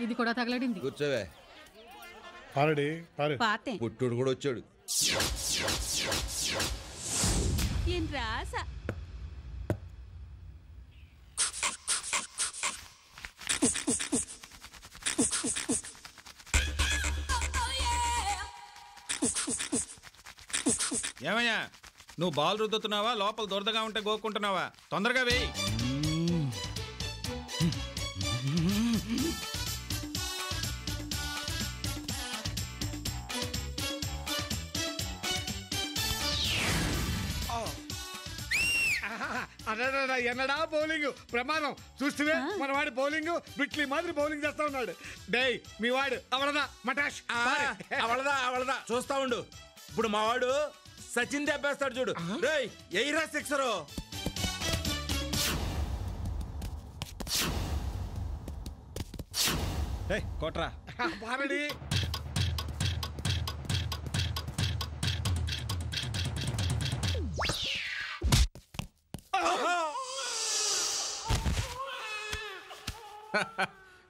ఇది కూడా తగలడింది. కూర్చోవే. పుట్టుడు కూడా వచ్చాడు. ఏం రాస ఏమయ్యా, నువ్వు బాల్ రుద్దుతున్నావా, లోపల దొరదగా ఉంటే గోక్కుంటున్నావా? తొందరగా వేయి. ఎన్నడా బౌలింగ్ ప్రమాదం. చూస్తే మన వాడి బౌలింగ్ బిట్లీ మాదిరి బౌలింగ్ చేస్తా ఉన్నాడు. డై మీ వాడు అవలదా మటాష్ అవలదా చూస్తా ఉండు. ఇప్పుడు మా వాడు సచిన్ దెబ్బేస్తాడు చూడు. రేయ్ ఎయిరా సిక్సరు. కొట్రా పారడి.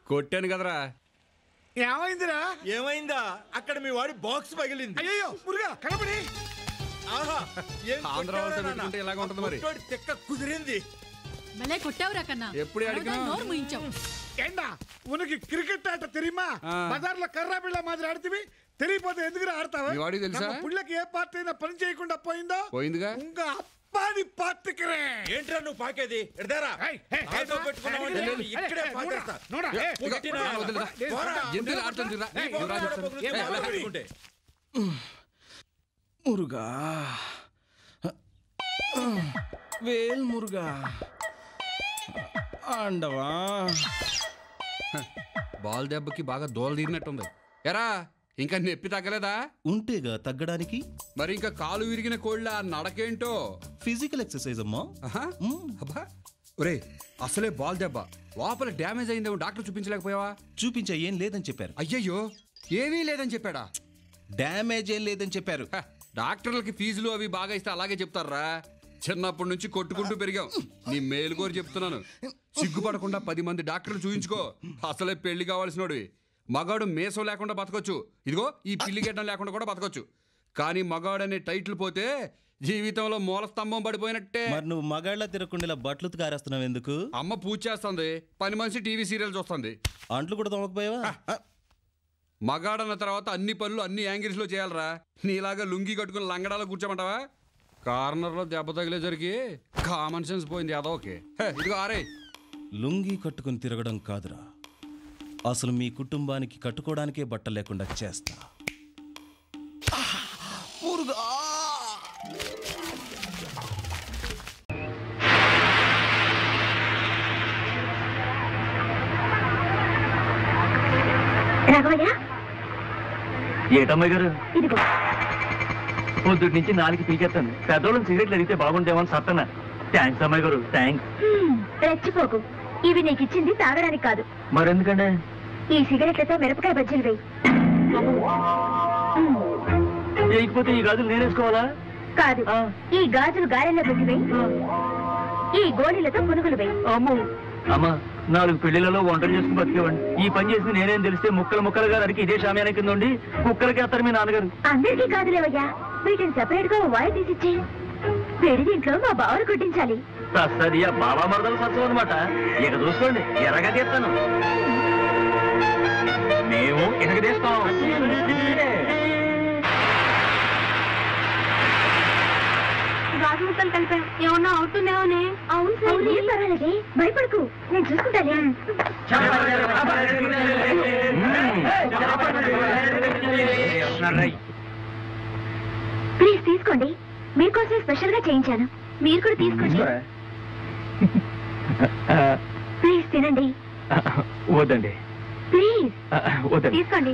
కొట్టాను కదరా. ఏమైందిరా? ఏమైందా? అక్కడ మీ వాడి బాక్స్ పగిలింది. అయ్యో మురుగా కనపడి. తెక్క కుదిరింది. భలే కొట్టావురా కన్నా. ఎప్పుడు నోరు ముయించావు. ఏంటా ఉనకి క్రికెట్ ఆట తెరిమా? బజార్లో కర్రా బిళ్ళ మాదిరి ఆడితే తెలియపోతే ఎందుకు ఆడతావా? పుళ్ళకి ఏ పార్టీ అయినా పని చేయకుండా పోయిందిగా. ఇంకా అప్పాది పార్టీకిరే. ఏంట్రా నువ్వు పాకేది? ఎడదారా ఇక్కడే మురుగా వేల్ మురుగా అండవా. బాల్ దెబ్బకి బాగా దోల తీరినట్టుంది. ఎరా ఇంకా నొప్పి తగ్గలేదా? ఉంటేగా తగ్గడానికి. మరి ఇంకా కాలు విరిగిన కోళ్ళ నడకేంటో. ఫిజికల్ ఎక్సర్సైజ్ అమ్మా. అబ్బా ఒరే, అసలే బాల్ దెబ్బ, లోపల డ్యామేజ్ అయిందేమో డాక్టర్ చూపించలేకపోయావా? చూపించా, ఏం లేదని చెప్పారు. అయ్యయ్యో, ఏమీ లేదని చెప్పాడా? డ్యామేజ్ ఏం లేదని చెప్పారు. డాక్టర్లకి ఫీజులు అవి బాగా ఇస్తే అలాగే చెప్తారా? చిన్నప్పటి నుంచి కొట్టుకుంటూ పెరిగాం. నీ మేలు కోరి చెప్తున్నాను, సిగ్గుపడకుండా 10 మంది డాక్టర్లు చూయించుకో. అసలే పెళ్లి కావాల్సినోడివి. మగాడు మేసం లేకుండా బతకొచ్చు, ఇదిగో ఈ పిల్లి గడ్డం లేకుండా కూడా బతకొచ్చు. కానీ మగాడు అనే టైటిల్ పోతే జీవితంలో మూల స్తంభం పడిపోయినట్టే. మరి నువ్వు మగాళ్ళ తిరగకుండా బట్టలు కారేస్తున్నావు ఎందుకు? అమ్మ పూజ చేస్తుంది, పని మనిషి టీవీ సీరియల్ చూస్తుంది. అంట్లు కూడా తోమకపోయావా? మగాడన్న తర్వాత అన్ని పనులు అన్ని యాంగిల్స్ లో చేయాలరా. నీలాగా లుంగి కట్టుకుని లంగడాలో కూర్చోమంటావా? కార్నర్ లో దెబ్బ తగిలేసరికి కామన్ సెన్స్ పోయింది. అదోకే. ఇదిగో ఆరే, లుంగి కట్టుకుని తిరగడం కాదురా, అసలు మీ కుటుంబానికి కట్టుకోవడానికే బట్ట లేకుండా చేస్తా. ఏటమ్మాయి గారు, పొద్దుటి నుంచి 4 పీకేస్తాను. పెద్దోళ్ళని సిగరెట్లు అడిగితే బాగుండేమో సత్తనా. థ్యాంక్స్ అమ్మాయి గారు, థ్యాంక్స్. రెచ్చిపోకు, ఇవి నీకు ఇచ్చింది తాగడానికి కాదు. మరెందుకంటే ఈ సిగరెట్లతో మిరపకాయ బజ్జీలు వేయి. వేయకపోతే ఈ గాజులు నేనేసుకోవాలా? కాదు, ఈ గాజులు గారెల్లో పెట్టి వేయి. ఈ గోళీలతో పునుగులు వేయి. అమ్మో అమ్మా, 4 పెళ్లిలలో వంటలు చేసుకుని బతికేవాడిని. ఈ పని చేసి నేనేం తెలిస్తే ముక్కలు ముక్కలుగా నరికి ఇదే షామ్యాన కింద ఉండి ముక్కలకి వేస్తారు మీ నాన్నగారు. అందరికీ కాదులేవయ్యా, వీటిని సెపరేట్ గా వాయి తీసిచ్చి పెళ్లి దీంట్లో మా బావను కొట్టించాలి. సరిగా బాబా మరదలు సత్సం అనమాట. ఇక చూసుకోండి, ఎర్రగా తీస్తాను. మేము ఇక తీస్తాం. గాజు ముక్కలు కలిపాం, ఏమన్నా అవుతుందేమోనే. అవును సార్, ఏం పర్వాలేదే, భయపడకు, నేను చూసుకుంటానే. ప్లీజ్ తీసుకోండి, మీకోసం స్పెషల్ గా చేయించాను. మీరు కూడా తీసుకోండి. ప్లీజ్ తినండి. వద్దండి ప్లీజ్ తీసుకోండి.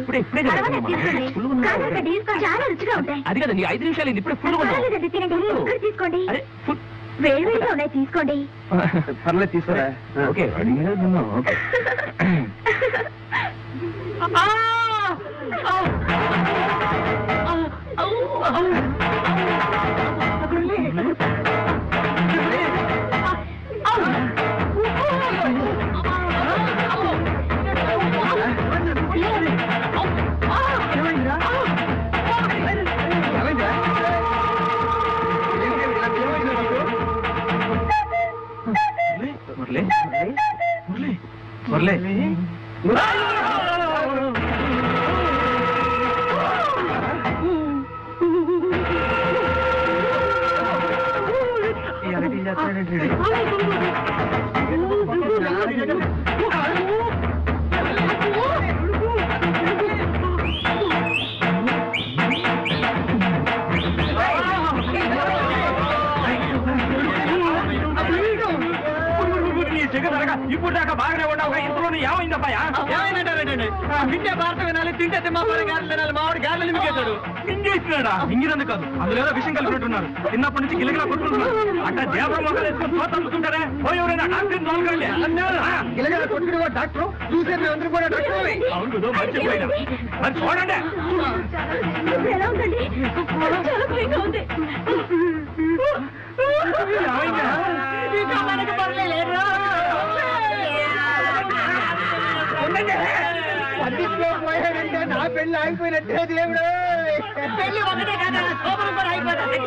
చాలా రుచిగా ఉంటాయి. అది కదండి, 5 నిమిషాలు ఇప్పుడు తినండి, తీసుకోండి. వేడి వేడిగా ఉన్నాయి, తీసుకోండి. పర్లేదు తీసుకోరా. ఓకే ఇప్పుడు దాకా బాగానే ఉన్నావు, ఇంట్లోనే ఏమైందబ్బాయా? ఏమైందంటారండి? తింటే భారత వినాలి, తింటే తిమ్మాడి గారెలు తినాలి, మామిడి గారెలు మింగేశాడు. మింగేసినాడా? మింగినందు కాదు, అందులో ఏదో విషయం కలిపినట్టున్నారు. చిన్నప్పటి నుంచి గిలగిలా కొట్టుకుంటున్నారు. అట్లా దేవరం మొక్కలు వేసుకొని తోటలుతుంటారే, పోయి ఎవరైనా డాక్టర్ తోలుకోండి అన్నారు. గిలగిలా కొట్టుకునే డాక్టర్ చూసే అందరూ కూడా డాక్టర్. అవును కదా, మర్చిపోయినా. మరి చూడండి ఎలా ఉందండి? చాలా భయంగా ఉంది. మనకి పర్లేదు. పోయాడంటే నా పెళ్లి ఆగిపోయినట్టే దేవుడు. పెళ్లి ఒకటే కదా, శోభనం కూడా అయిపోతుంది.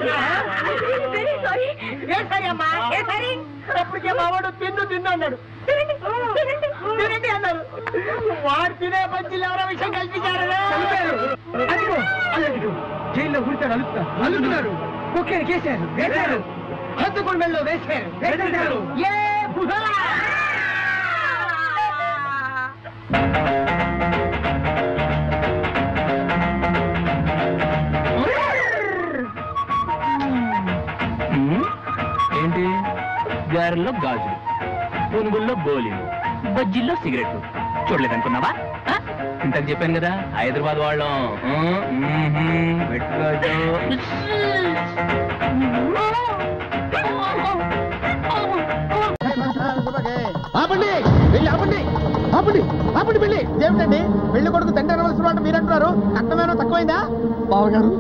అప్పటికే మావాడు తిండు అన్నాడు. తినండి అన్నారు. వాడు తినే పచ్చిలు ఎవరో విషయం కల్పించారు. జైల్లో కూర్చొని అలుగుతున్నారు. కుక్కని వేశారు. హద్దుకొండల్లో వేశారు. ఏ బుధలా ఏంటి? గారెల్లో గాజులు, పునుగుల్లో గోళీలు, బజ్జీల్లో సిగరెట్. చూడలేదనుకున్నావా? ఇంతకు చెప్పాను కదా, హైదరాబాద్ వాళ్ళం. ఆపండి పెళ్లి ఏమిటండి? పెళ్లి కొడుకు తండ్రి అనవలసిన వాళ్ళు మీరంటున్నారు. కట్టమేనో తక్కువైందా? బావగారు,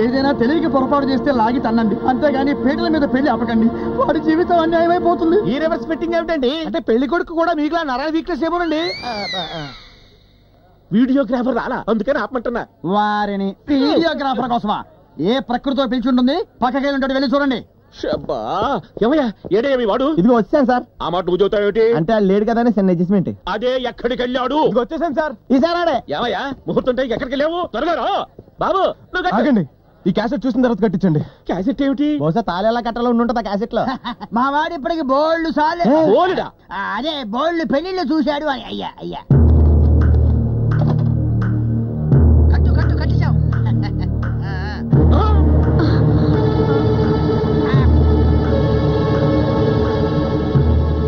ఏదైనా తెలివికి పొరపాటు చేస్తే లాగి తన్నండి, అంతేగాని పీటల మీద పెళ్లి ఆపకండి. వాడి జీవితం అన్యాయమైపోతుంది. ఈ రివర్స్ ఫిట్టింగ్ ఏమిటండి? అంటే పెళ్లి కొడుకు కూడా మీకులా నరాల వీక్నెస్ ఏమోనండి. వీడియోగ్రాఫర్ రాలా, అందుకని ఆపమంటున్నా. వారిని వీడియోగ్రాఫర్ కోసమా? ఏ ప్రకృతితో పిలిచి పక్కకి ఉంటాడు, వెళ్ళి చూడండి. ఏమయ్యా ఏడేమి వాడు? ఇదిగో వచ్చాను సార్. ఆ మాట నువ్వు చదువుతావేటి? అంటే లేడు కదా చిన్న అడ్జస్ట్మెంట్. అదే ఎక్కడికి వెళ్ళాడు? వచ్చేసాను సార్. ఈసారి ఏమయ్యా ముహూర్తం ఎక్కడికి వెళ్ళావు? త్వరగా రా బాబు. ఆగండి, ఈ క్యాసెట్ చూసిన తర్వాత కట్టించండి. క్యాసెట్ ఏమిటి? బహుశా తాళేలా కట్టాలో ఉంటుందా క్యాసెట్ లో? మా వాడు ఇప్పటికి బోల్డ్ సార్లు బోల్డా అదే బోల్డ్ పెళ్లిళ్ళు చూశాడు. అయ్యా కట్టించావు.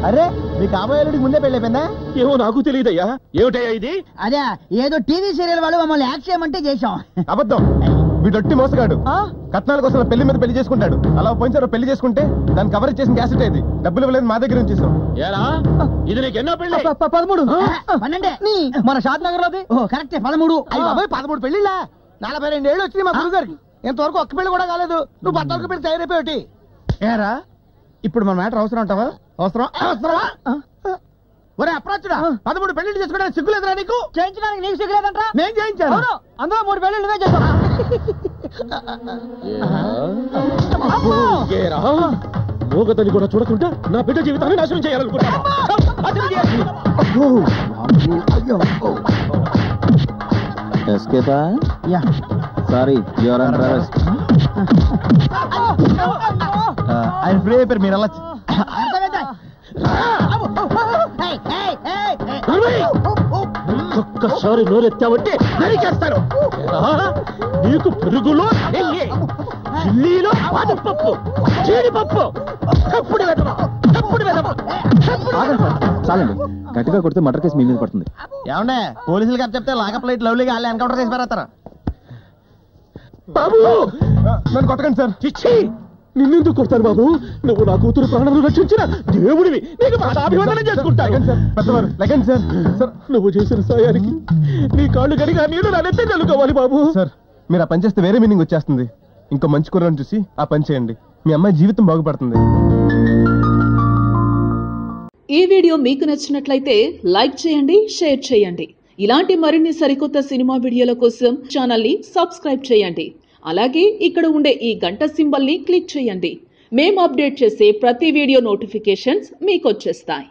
అరే, మీ కాబోయేడికి ముందే పెళ్ళైపోయిందా? ఏమో నాకు తెలియదయ్యా. ఏమిటయ్యా ఇది? అదే ఏదో టీవీ సీరియల్ వాళ్ళు మమ్మల్ని యాక్ట్ చేయమంటే చేశాం. అబద్ధం. వీడొట్టి మోసగాడు. కట్నాల కోసం పెళ్లి మీద పెళ్లి చేసుకుంటాడు. అలా పోయినసారి పెళ్లి చేసుకుంటే దాన్ని కవర్ చేసిన క్యాసెట్ ఇది. డబ్బులు ఇవ్వలేదు, మా దగ్గర నుంచి. ఇది నీకు ఎన్నో పెళ్లి? 13. 12 మన షాద్ నగర్ లోది. కరెక్టే 13. 13 పెళ్లిలా? 42 ఏళ్ళు వచ్చింది మా గురువు గారికి. ఇంతవరకు ఒక్క పెళ్లి కూడా కాలేదు. నువ్వు 14 పెళ్లి తయారైపోయి ఏరా. ఇప్పుడు మన మ్యాటర్ అవసరం అంటావా? అవసరమా? ఒరే అప్రాచుడా, 13 పెళ్లిళ్ళు చేసుకోవడానికి సిగ్గులేదురా నీకు? చేయించడానికి నీకు సిగ్గులేదంటా? నేను చేయించాను. అందులో 3 పెళ్లిళ్ళు నువ్వే చేస్తాను. మోగతని కూడా చూడకుండా నా బిడ్డ జీవితాన్ని నాశనం చేయాలనుకుంటా. Sorry, you're under arrest. ఆయన ఫ్రీ అయిపోయారు, మీరు వెళ్ళచ్చు. ఒక్కసారి నోరెత్తావంటే నరికేస్తారు. నీకు పెరుగులో నెయ్యి, చిల్లీలో బాదపప్పు, జీడిపప్పు, తప్పుడు చాలండి. గట్టిగా కొడితే మర్డర్ కేసు మీ మీద పడుతుంది. ఏమండే, పోలీసులు గారు చెప్తే లాకప్ లైట్ లవ్లీగా వాళ్ళు ఎన్కౌంటర్ చేసి పారేస్తారు. బాబు నన్ను కొట్టకండి సార్. చిచ్చి, నిన్నెందుకు కొడతాను బాబు? నువ్వు నా కూతురు ప్రాణాలు రక్షించిన దేవుడివి. నీకు అభివందనం చేసుకుంటాను. పెద్దవారు లెగండి సార్. సార్, నువ్వు చేసిన సాయానికి నీ కాళ్ళు కడిగా నీళ్ళు నా నెత్తి చల్లుకోవాలి బాబు. సార్, మీరు ఆ పని చేస్తే వేరే మీనింగ్ వచ్చేస్తుంది. ఇంకో మంచి కూరని చూసి ఆ పని చేయండి. మీ అమ్మాయి జీవితం బాగుపడుతుంది. ఈ వీడియో మీకు నచ్చినట్లయితే లైక్ చేయండి, షేర్ చేయండి. ఇలాంటి మరిన్ని సరికొత్త సినిమా వీడియోల కోసం ఛానల్ని సబ్స్క్రైబ్ చేయండి. అలాగే ఇక్కడ ఉండే ఈ గంట సింబల్ని క్లిక్ చేయండి. మేము అప్డేట్ చేసే ప్రతి వీడియో నోటిఫికేషన్స్ మీకు వచ్చేస్తాయి.